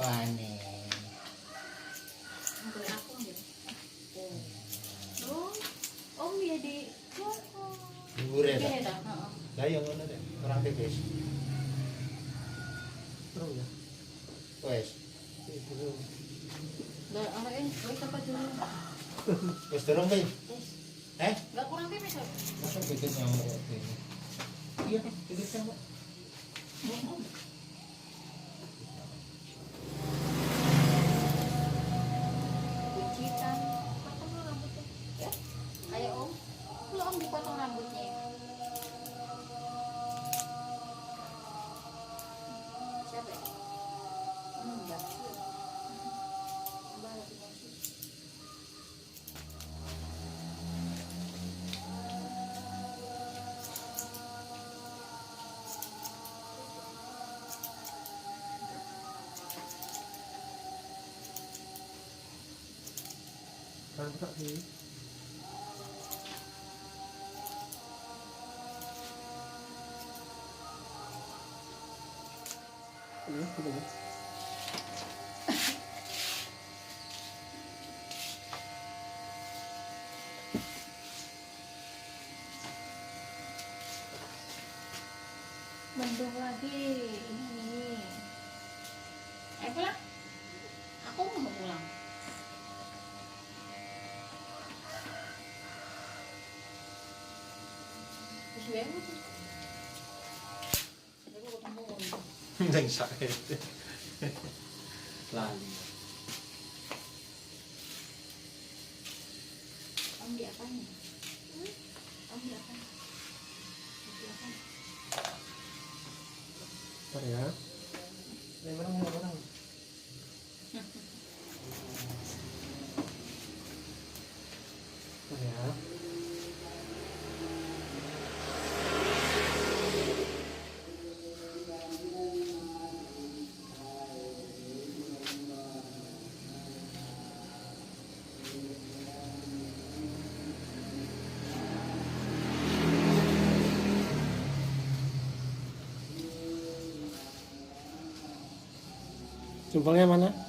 rupane. Ambil aku ambil. Om ya di Libure ta. Beda, heeh. Lah yo ngono deh, kurang tipis. Terus ya. Wes, Terus. Lah arek wis apa dulu? wis durung pi. Wis. Enggak kurang tipis kok. masa bikin nyamuk ini. Iya, bikin nyamuk. Kucitan. Potong dulu rambutnya. Ya. Ayo Om. Lu Om dipotong rambutnya. Siapa ya? Enggak. Balik lagi. Kan tak sih. Ini sudah. Mendung lagi ini. Pulang. Aku mau pulang. Terus gue mau tuh. Jadi gue ketemu. Nang sakit. Lali. Om di apanya? Om di apa? Di apa? Bentar ya. Barang. Bentar ya. Jempolnya mana?